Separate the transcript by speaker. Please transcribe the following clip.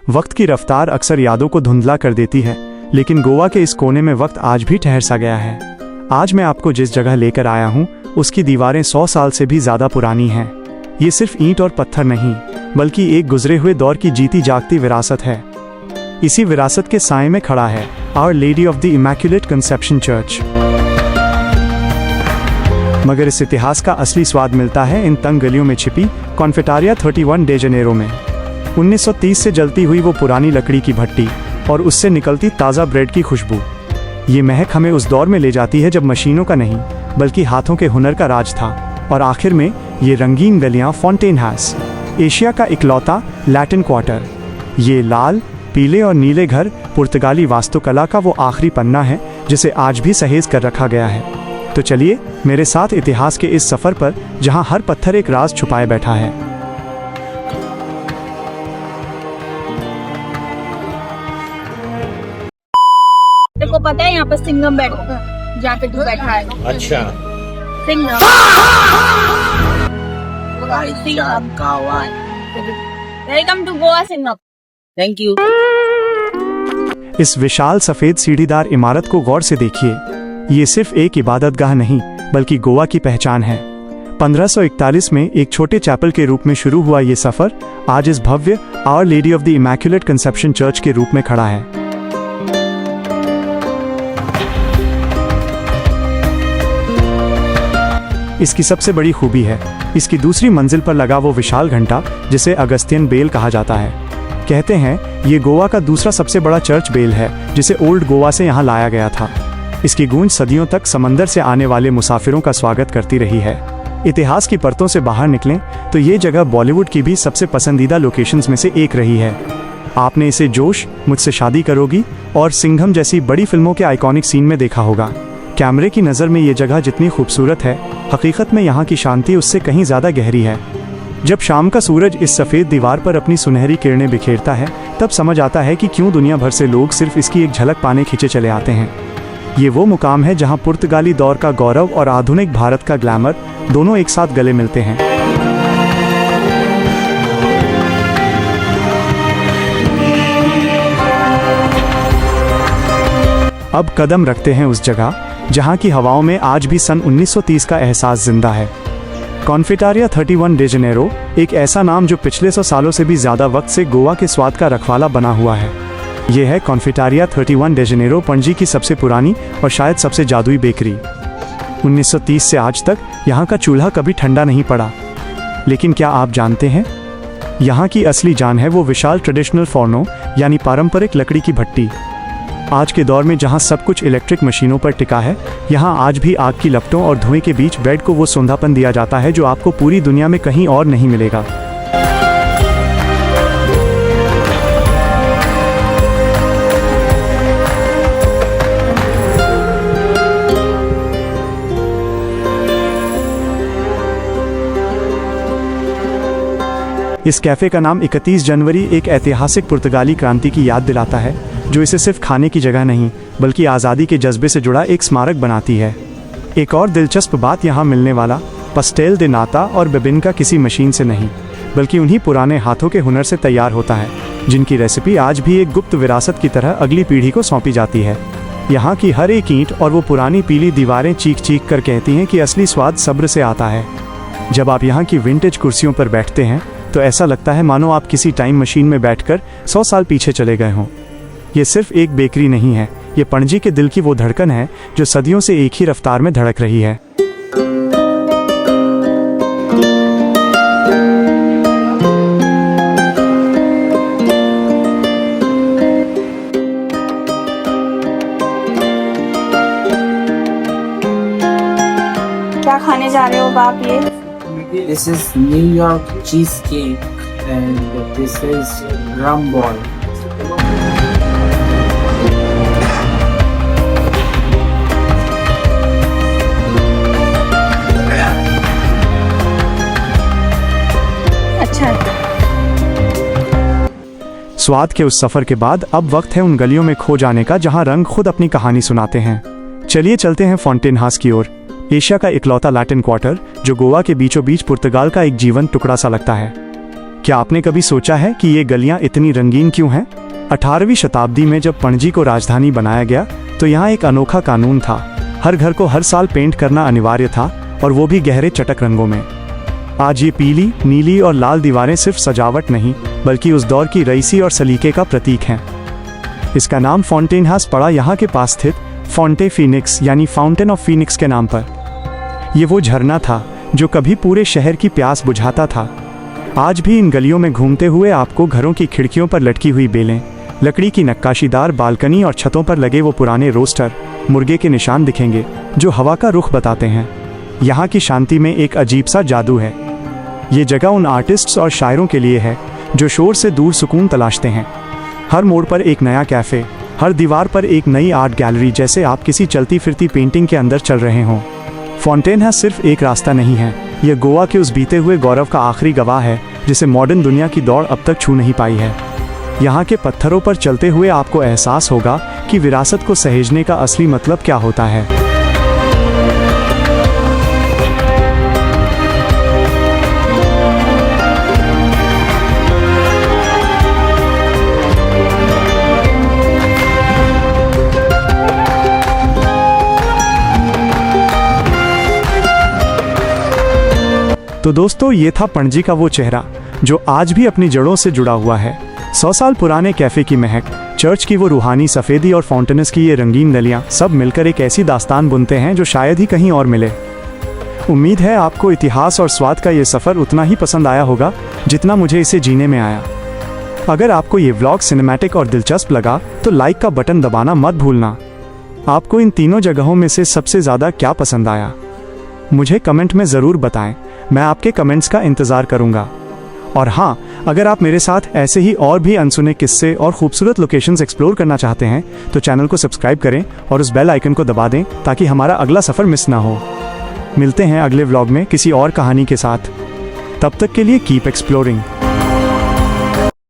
Speaker 1: वक्त की रफ्तार अक्सर यादों को धुंधला कर देती है, लेकिन गोवा के इस कोने में वक्त आज भी ठहर सा गया है। आज मैं आपको जिस जगह लेकर आया हूँ उसकी दीवारें 100 साल से भी ज्यादा पुरानी हैं। ये सिर्फ ईंट और पत्थर नहीं, बल्कि एक गुजरे हुए दौर की जीती जागती विरासत है। इसी विरासत के साए में खड़ा है Our lady of the immaculate conception Church. मगर इस इतिहास का असली स्वाद मिलता है इन तंग गलियों में छिपी कॉन्फेटारिया 31 डे जनेरो में। 1930 से जलती हुई वो पुरानी लकड़ी की भट्टी और उससे निकलती ताज़ा ब्रेड की खुशबू, ये महक हमें उस दौर में ले जाती है जब मशीनों का नहीं बल्कि हाथों के हुनर का राज था। और आखिर में ये रंगीन गलियां फॉन्टेन हाउस, एशिया का इकलौता लैटिन क्वार्टर। ये लाल, पीले और नीले घर पुर्तगाली वास्तुकला का वो आखिरी पन्ना है जिसे आज भी सहेज कर रखा गया है। तो चलिए मेरे साथ इतिहास के इस सफर पर, जहां हर पत्थर एक राज छुपाए बैठा है।
Speaker 2: तेरे को पता है यहाँ पर सिंघम बैठा, जहाँ पे तू बैठा है।
Speaker 3: अच्छा,
Speaker 2: Singham welcome to Goa Singham.
Speaker 3: Thank you.
Speaker 1: इस विशाल सफेद सीढ़ीदार इमारत को गौर से देखिए। ये सिर्फ एक इबादतगाह नहीं बल्कि गोवा की पहचान है। 1541 में एक छोटे चैपल के रूप में शुरू हुआ ये सफर आज इस भव्य our lady of the immaculate conception church के रूप में खड़ा है। इसकी सबसे बड़ी खूबी है इसकी दूसरी मंजिल पर लगा वो विशाल घंटा जिसे अगस्तियन बेल कहा जाता है। कहते हैं ये गोवा का दूसरा सबसे बड़ा चर्च बेल है जिसे ओल्ड गोवा से यहाँ लाया गया था। इसकी गूंज सदियों तक समंदर से आने वाले मुसाफिरों का स्वागत करती रही है। इतिहास की परतों से बाहर निकलें तो ये जगह बॉलीवुड की भी सबसे पसंदीदा लोकेशंस में से एक रही है। आपने इसे जोश, मुझसे शादी करोगी और सिंघम जैसी बड़ी फिल्मों के आइकॉनिक सीन में देखा होगा। कैमरे की नज़र में ये जगह जितनी खूबसूरत है, हकीकत में यहाँ की शांति उससे कहीं ज़्यादा गहरी है। जब शाम का सूरज इस सफ़ेद दीवार पर अपनी सुनहरी किरणें बिखेरता है तब समझ आता है कि क्यों दुनिया भर से लोग सिर्फ इसकी एक झलक पाने खींचे चले आते हैं। ये वो मुकाम है जहाँ पुर्तगाली दौर का गौरव और आधुनिक भारत का ग्लैमर दोनों एक साथ गले मिलते हैं। अब कदम रखते हैं उस जगह जहाँ की हवाओं में आज भी सन 1930 का एहसास जिंदा है। कॉन्फेटारिया 31 डे जनेरो एक ऐसा नाम जो पिछले 100 सालों से भी ज़्यादा वक्त से गोवा के स्वाद का रखवाला बना हुआ है। यह है कॉन्फेटारिया 31 डे जनेरो, पणजी की सबसे पुरानी और शायद सबसे जादुई बेकरी। 1930 से आज तक यहाँ का चूल्हा कभी ठंडा नहीं पड़ा। लेकिन क्या आप जानते हैं, यहाँ की असली जान है वो विशाल ट्रेडिशनल फोर्नो यानी पारंपरिक लकड़ी की भट्टी। आज के दौर में जहाँ सब कुछ इलेक्ट्रिक मशीनों पर टिका है, यहाँ आज भी आग की लपटों और धुएं के बीच ब्रेड को वो सौंधापन दिया जाता है जो आपको पूरी दुनिया में कहीं और नहीं मिलेगा। इस कैफे का नाम 31 जनवरी एक ऐतिहासिक पुर्तगाली क्रांति की याद दिलाता है जो इसे सिर्फ खाने की जगह नहीं बल्कि आज़ादी के जज्बे से जुड़ा एक स्मारक बनाती है। एक और दिलचस्प बात, यहाँ मिलने वाला पस्टेल दे नाता और बेबिनका किसी मशीन से नहीं बल्कि उन्हीं पुराने हाथों के हुनर से तैयार होता है जिनकी रेसिपी आज भी एक गुप्त विरासत की तरह अगली पीढ़ी को सौंपी जाती है। यहाँ की हर एक ईंट और वो पुरानी पीली दीवारें चीख चीख कर कहती हैं कि असली स्वाद सब्र से आता है। जब आप यहाँ की विंटेज कुर्सियों पर बैठते हैं तो ऐसा लगता है मानो आप किसी टाइम मशीन में बैठकर 100 साल पीछे चले गए हों। ये सिर्फ एक बेकरी नहीं है, ये पणजी के दिल की वो धड़कन है जो सदियों से एक ही रफ्तार में धड़क रही है।
Speaker 2: क्या खाने जा रहे हो बाप ये?
Speaker 3: This is New York cheesecake and this is rum ball.
Speaker 2: अच्छा।
Speaker 1: स्वाद के उस सफर के बाद अब वक्त है उन गलियों में खो जाने का जहां रंग खुद अपनी कहानी सुनाते हैं। चलिए चलते हैं फॉन्टेन हाउस की ओर, एशिया का इकलौता लैटिन क्वार्टर जो गोवा के बीचों बीच पुर्तगाल का एक जीवंत टुकड़ा सा लगता है। क्या आपने कभी सोचा है कि ये गलियां इतनी रंगीन क्यों हैं? 18वीं शताब्दी में जब पणजी को राजधानी बनाया गया तो यहाँ एक अनोखा कानून था। हर घर को हर साल पेंट करना अनिवार्य था, और वो भी गहरे चटक रंगों में। आज ये पीली, नीली और लाल दीवारें सिर्फ सजावट नहीं, बल्कि उस दौर की रईसी और सलीके का प्रतीक हैं। इसका नाम फॉन्टेनहाउस पड़ा यहाँ के पास स्थित फॉन्टे फीनिक्स यानी फाउंटेन ऑफ फीनिक्स के नाम पर। ये वो झरना था जो कभी पूरे शहर की प्यास बुझाता था। आज भी इन गलियों में घूमते हुए आपको घरों की खिड़कियों पर लटकी हुई बेलें, लकड़ी की नक्काशीदार बालकनी और छतों पर लगे वो पुराने रोस्टर, मुर्गे के निशान दिखेंगे जो हवा का रुख बताते हैं। यहाँ की शांति में एक अजीब सा जादू है। ये जगह उन आर्टिस्ट्स और शायरों के लिए है जो शोर से दूर सुकून तलाशते हैं। हर मोड़ पर एक नया कैफ़े, हर दीवार पर एक नई आर्ट गैलरी, जैसे आप किसी चलती फिरती पेंटिंग के अंदर चल रहे हों। फॉन्टेनहाउस सिर्फ एक रास्ता नहीं है, यह गोवा के उस बीते हुए गौरव का आखिरी गवाह है जिसे मॉडर्न दुनिया की दौड़ अब तक छू नहीं पाई है। यहाँ के पत्थरों पर चलते हुए आपको एहसास होगा कि विरासत को सहेजने का असली मतलब क्या होता है। तो दोस्तों, ये था पणजी का वो चेहरा जो आज भी अपनी जड़ों से जुड़ा हुआ है। 100 साल पुराने कैफे की महक, चर्च की वो रूहानी सफ़ेदी और फाउंटेन्स की ये रंगीन गलियां, सब मिलकर एक ऐसी दास्तान बुनते हैं जो शायद ही कहीं और मिले। उम्मीद है आपको इतिहास और स्वाद का ये सफ़र उतना ही पसंद आया होगा जितना मुझे इसे जीने में आया। अगर आपको ये व्लॉग सिनेमैटिक और दिलचस्प लगा तो लाइक का बटन दबाना मत भूलना। आपको इन तीनों जगहों में से सबसे ज़्यादा क्या पसंद आया, मुझे कमेंट में ज़रूर बताएं। मैं आपके कमेंट्स का इंतज़ार करूंगा। और हाँ, अगर आप मेरे साथ ऐसे ही और भी अनसुने किस्से और खूबसूरत लोकेशंस एक्सप्लोर करना चाहते हैं तो चैनल को सब्सक्राइब करें और उस बेल आइकन को दबा दें ताकि हमारा अगला सफ़र मिस ना हो। मिलते हैं अगले व्लॉग में किसी और कहानी के साथ। तब तक के लिए कीप एक्सप्लोरिंग।